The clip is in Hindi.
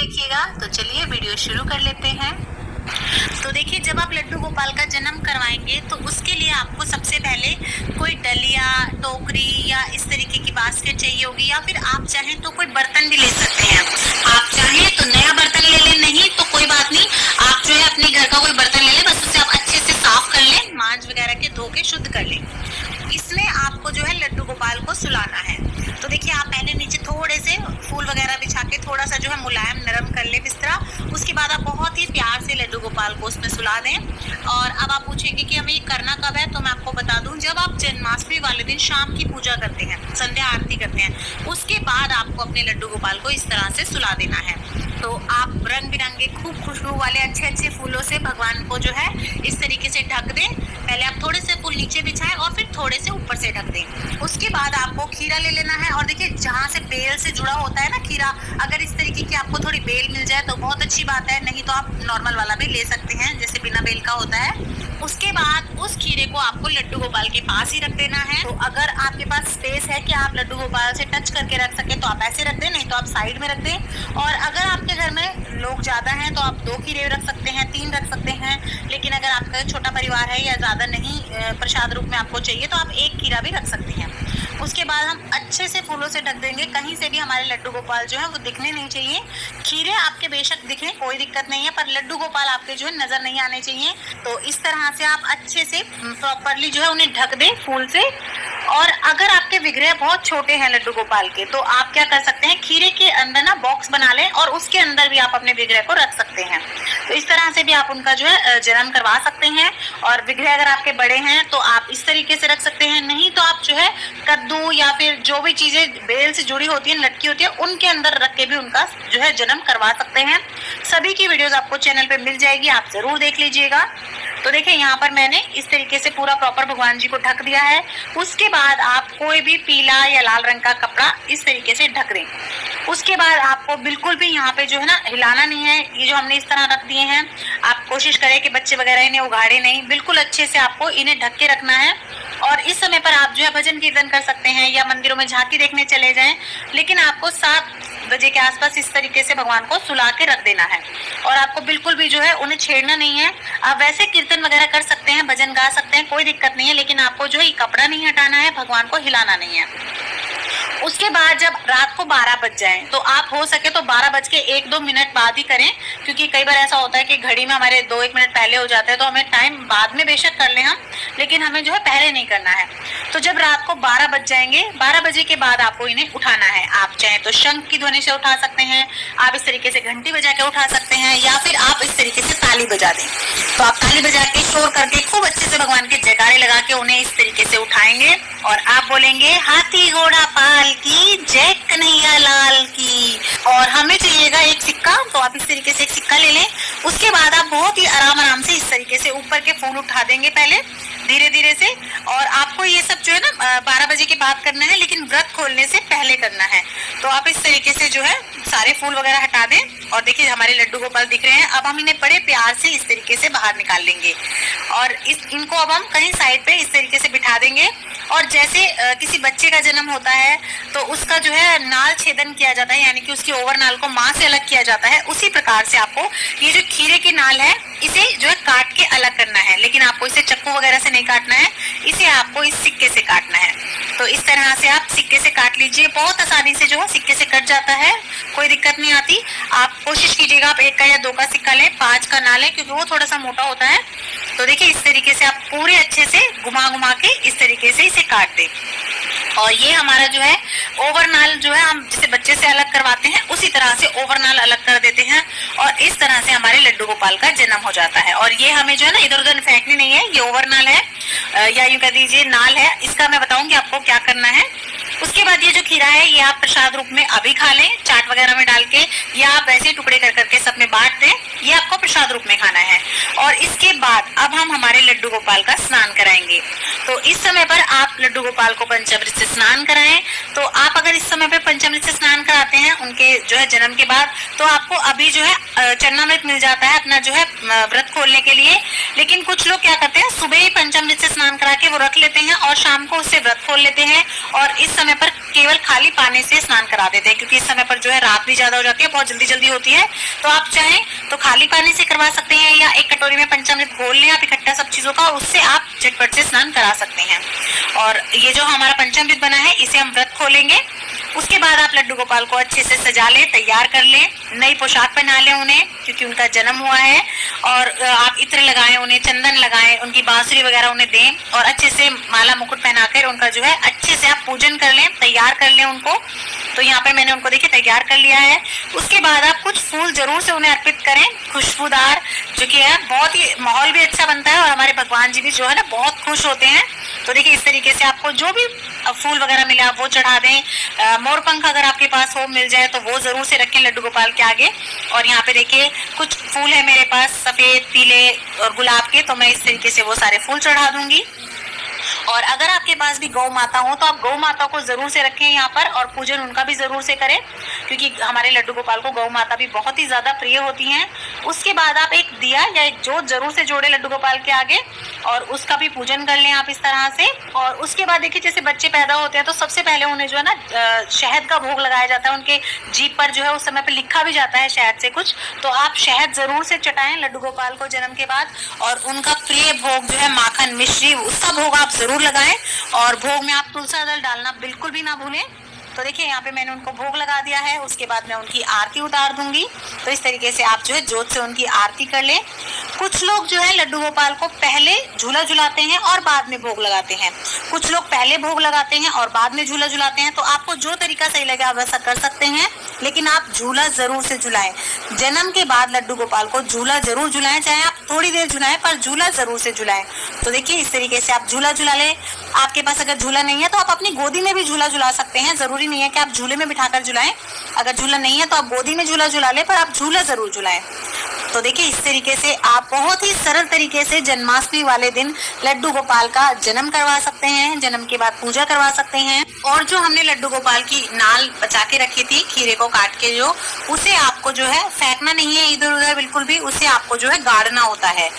देखिएगा। तो चलिए वीडियो शुरू कर लेते हैं। तो देखिए, जब आप लड्डू गोपाल का जन्म करवाएंगे तो उसके लिए आपको सबसे पहले कोई डलिया, टोकरी या इस तरीके की बास्केट चाहिए होगी, या फिर आप चाहें तो कोई बर्तन भी ले सकते हैं। आप चाहें तो नया बर्तन ले लें, नहीं तो कोई बात नहीं, आप जो है अपने घर का कोई बर्तन ले लें, बस उसे आप अच्छे से साफ कर लें, मांज वगैरह के धो के शुद्ध कर लें। इसमें आपको जो है लड्डू गोपाल को सुलाना है। तो देखिए, आप पहले नीचे थोड़े से फूल वगैरह बिछा के थोड़ा सा जो है मुलायम नरम कर ले बिस्तरा। उसके बाद आप बहुत ही प्यार से लड्डू गोपाल को उसमें सुला दें। और अब आप पूछेंगे कि हमें ये करना कब है, तो मैं आपको बता दूं, जब आप जन्माष्टमी वाले दिन शाम की पूजा करते हैं, संध्या आरती करते हैं, उसके बाद आपको अपने लड्डू गोपाल को इस तरह से सुला देना है। तो आप रंग बिरंगे खूब खुशबू वाले अच्छे अच्छे फूलों से भगवान को जो है इस तरीके से ढक दें। पहले आप थोड़े से फूल नीचे बिछाएं और फिर थोड़े से ऊपर से ढक दें। उसके बाद आपको खीरा ले लेना है, और देखिए जहाँ से बेल से जुड़ा होता है ना खीरा, अगर इस तरीके की आपको थोड़ी बेल मिल जाए तो बहुत अच्छी बात है, नहीं तो आप नॉर्मल वाला भी ले सकते हैं जैसे बिना बेल का होता है। उसके बाद उस खीरे को आपको लड्डू गोपाल के पास ही रख देना है। तो अगर आपके पास स्पेस है कि आप लड्डू गोपाल से टच करके रख सके तो आप ऐसे रख दें, नहीं तो आप साइड में रख दें। और अगर आपके घर में लोग ज्यादा हैं तो आप 2 खीरे रख सकते हैं, 3 रख सकते हैं। लेकिन अगर आपका छोटा परिवार है या ज्यादा नहीं प्रसाद रूप में आपको चाहिए तो आप 1 खीरा भी रख सकते हैं। उसके बाद हम अच्छे से फूलों से ढक देंगे, कहीं से भी हमारे लड्डू गोपाल जो है वो दिखने नहीं चाहिए। खीरे आपके बेशक दिखें, कोई दिक्कत नहीं है, पर लड्डू गोपाल आपके जो है नजर नहीं आने चाहिए। तो इस तरह से आप अच्छे से प्रॉपरली जो है उन्हें ढक दें फूल से। और अगर आपके विग्रह बहुत छोटे हैं लड्डू गोपाल के, तो आप क्या कर सकते हैं, खीरे के अंदर ना बॉक्स बना लें और उसके अंदर भी आप अपने विग्रह को रख सकते हैं। तो इस तरह से भी आप उनका जो है जन्म करवा सकते हैं। और विग्रह अगर आपके बड़े हैं तो आप इस तरीके से रख सकते हैं, नहीं तो आप जो है कद्दू या फिर जो भी चीजें बेल से जुड़ी होती है, लटकी होती है, उनके अंदर रख के भी उनका जो है जन्म करवा सकते हैं। सभी की वीडियोस आपको चैनल पे मिल जाएगी, आप जरूर देख लीजिएगा। तो देखिए, यहाँ पर मैंने इस तरीके से पूरा प्रॉपर भगवान जी को ढक दिया है। उसके बाद आप कोई भी पीला या लाल रंग का कपड़ा इस तरीके से ढक दें। उसके बाद आपको बिल्कुल भी यहाँ पे जो है ना हिलाना नहीं है। ये जो हमने इस तरह रख दिए हैं, आप कोशिश करें कि बच्चे वगैरह इन्हें उगाड़े नहीं, बिल्कुल अच्छे से आपको इन्हें ढक के रखना है। और इस समय पर आप जो है भजन कीर्तन कर सकते हैं या मंदिरों में झांकी देखने चले जाएं, लेकिन आपको 7 बजे के आसपास इस तरीके से भगवान को सुला के रख देना है। और आपको बिल्कुल भी जो है उन्हें छेड़ना नहीं है। आप वैसे कीर्तन वगैरह कर सकते हैं, भजन गा सकते हैं, कोई दिक्कत नहीं है, लेकिन आपको जो है कपड़ा नहीं हटाना है, भगवान को हिलाना नहीं है। उसके बाद जब रात को 12 बज जाए तो आप हो सके तो 12 बज के 1-2 मिनट बाद ही करें, क्योंकि कई बार ऐसा होता है कि घड़ी में हमारे 2-1 मिनट पहले हो जाता है, तो हमें टाइम बाद में बेशक कर लें हम, लेकिन हमें जो है पहले नहीं करना है। तो जब रात को 12 बज जाएंगे, 12 बजे के बाद आपको इन्हें उठाना है। आप चाहे तो शंख की ध्वनि से उठा सकते हैं, आप इस तरीके से घंटी बजा के उठा सकते हैं, या फिर आप इस तरीके से ताली बजा दें। तो आप ताली बजा के शोर करके खूब अच्छे से भगवान के जयकारे लगा के उन्हें इस तरीके से उठाएंगे और आप बोलेंगे, हाथी घोड़ा पाल की जय कन्हैया लाल की। और हमें चाहिएगा 1 सिक्का, तो आप इस तरीके से 1 सिक्का ले लें। उसके बाद आप बहुत ही आराम से इस तरीके से ऊपर के फूल उठा देंगे पहले धीरे धीरे से। और आपको ये सब जो है ना 12 बजे के बाद करना है, लेकिन व्रत खोलने से पहले करना है। तो आप इस तरीके से जो है सारे फूल वगैरह हटा दें। और देखिए, हमारे लड्डू गोपाल दिख रहे हैं। अब हम इन्हें बड़े प्यार से इस तरीके से बाहर निकाल लेंगे और इनको अब हम कहीं साइड पे इस तरीके से बिठा देंगे। और जैसे किसी बच्चे का जन्म होता है तो उसका जो है नाल छेदन किया जाता है, यानी कि उसकी ओवर नाल को मां से अलग किया जाता है, उसी प्रकार से आपको ये जो खीरे की नाल है इसे जो है काट के अलग करना है। लेकिन आपको इसे चक्कू वगैरह से नहीं काटना है, इसे आपको इस सिक्के से काटना है। तो इस तरह से आप सिक्के से काट लीजिए, बहुत आसानी से जो है सिक्के से कट जाता है, कोई दिक्कत नहीं आती। आप कोशिश कीजिएगा आप 1 का या 2 का सिक्का लें, 5 का ना लें, क्योंकि वो थोड़ा सा मोटा होता है। तो देखिए, इस तरीके से आप पूरे अच्छे से घुमा घुमा के इस तरीके से इसे काट दें। और ये हमारा जो है ओवरनाल जो है हम जैसे बच्चे से अलग करवाते हैं, उसी तरह से ओवरनाल अलग कर देते हैं। और इस तरह से हमारे लड्डू गोपाल का जन्म हो जाता है। और ये हमें जो है ना इधर उधर फेंकनी नहीं है, ये ओवरनाल है या यूं कह दीजिए नाल है। इसका मैं बताऊंगी आपको क्या करना है। उसके बाद ये जो खीरा है ये आप प्रसाद रूप में अभी खा लें, चाट वगैरह में डाल के, या आप वैसे टुकड़े कर करके सब में बांट दें। ये आपको प्रसाद रूप में खाना है। और इसके बाद अब हम हमारे लड्डू गोपाल का स्नान कराएंगे। तो इस समय पर आप लड्डू गोपाल को पंचामृत से स्नान कराएं। तो आप अगर इस समय पे पंचामृत से स्नान कराते हैं उनके जो है जन्म के बाद, तो आपको अभी जो है चरणामृत मिल जाता है अपना जो है व्रत खोलने के लिए। लेकिन कुछ लोग क्या करते हैं, सुबह ही पंचामृत से स्नान करा के वो रख लेते हैं और शाम को उससे व्रत खोल लेते हैं। और इस समय समय पर केवल खाली पानी से स्नान करा देते हैं, क्योंकि इस समय पर जो है रात भी ज्यादा हो जाती है, बहुत जल्दी जल्दी होती है। तो आप चाहें तो खाली पानी से करवा सकते हैं, या एक कटोरी में पंचामृत घोल लें आप इकट्ठा सब चीजों का, उससे आप झटपट से स्नान करा सकते हैं। और ये जो हमारा पंचामृत बना है इसे हम व्रत खोलेंगे। उसके बाद आप लड्डू गोपाल को अच्छे से सजा लें, तैयार कर लें, नई पोशाक पहना लें उन्हें, क्योंकि उनका जन्म हुआ है। और आप इत्र लगाएं, उन्हें चंदन लगाएं, उनकी बांसुरी वगैरह उन्हें दें, और अच्छे से माला मुकुट पहनाकर उनका जो है अच्छे से आप पूजन कर लें, तैयार कर लें उनको। तो यहाँ पे मैंने उनको देखिए तैयार कर लिया है। उसके बाद आप कुछ फूल जरूर से उन्हें अर्पित करें, खुशबूदार, जो कि है बहुत ही माहौल भी अच्छा बनता है, और हमारे भगवान जी भी जो है ना बहुत खुश होते हैं। तो देखिए इस तरीके से आपको जो भी फूल वगैरह मिले आप वो चढ़ा दें। मोरपंख अगर आपके पास हो मिल जाए तो वो जरूर से रखें लड्डू गोपाल के आगे। और यहाँ पे देखिए कुछ फूल है मेरे पास सफेद, पीले और गुलाब के, तो मैं इस तरीके से वो सारे फूल चढ़ा दूंगी। और अगर आपके पास भी गौ माता हो तो आप गौ माता को जरूर से रखें यहाँ पर, और पूजन उनका भी जरूर से करें, क्योंकि हमारे लड्डू गोपाल को गौ माता भी बहुत ही ज्यादा प्रिय होती हैं। उसके बाद आप एक दिया या एक जोत जरूर से जोड़े लड्डू गोपाल के आगे, और उसका भी पूजन कर लें आप इस तरह से। और उसके बाद देखिए जैसे बच्चे पैदा होते हैं तो सबसे पहले उन्हें जो है ना शहद का भोग लगाया जाता है, उनके जीभ पर जो है उस समय पे लिखा भी जाता है शहद से कुछ, तो आप शहद जरूर से चटाएं लड्डू गोपाल को जन्म के बाद। और उनका प्रिय भोग जो है माखन मिश्री, उसका भोग आप जरूर लगाएं, और भोग में आप तुलसी दल डालना बिल्कुल भी ना भूलें। तो देखिए यहाँ पे मैंने उनको भोग लगा दिया है। उसके बाद मैं उनकी आरती उतार दूंगी। तो इस तरीके से आप जो है जोत से उनकी आरती कर लें। कुछ लोग जो है लड्डू गोपाल को पहले झूला झुलाते हैं और बाद में भोग लगाते हैं, कुछ लोग पहले भोग लगाते हैं और बाद में झूला झुलाते हैं। तो आपको जो तरीका सही लगे आप वैसा कर सकते हैं, लेकिन आप झूला जरूर से झुलाएं। जन्म के बाद लड्डू गोपाल को झूला जरूर झुलाएं, चाहे आप थोड़ी देर झुलाएं पर झूला जरूर से झुलाएं। तो देखिए इस तरीके से आप झूला झुला लें। आपके पास अगर झूला नहीं है तो आप अपनी गोदी में भी झूला झुला सकते हैं, जरूरी नहीं है कि आप झूले में बिठाकर झुलाएं। अगर झूला नहीं है तो आप गोदी में झूला झुला लें, पर आप झूला जरूर झुलाएं। तो देखिए इस तरीके से आप बहुत ही सरल तरीके से जन्माष्टमी वाले दिन लड्डू गोपाल का जन्म करवा सकते हैं, जन्म के बाद पूजा करवा सकते हैं। और जो हमने लड्डू गोपाल की नाल बचा के रखी थी खीरे को काट के, जो उसे आपको जो है फेंकना नहीं है इधर उधर बिल्कुल भी, उसे आपको जो है गाड़ना होता है।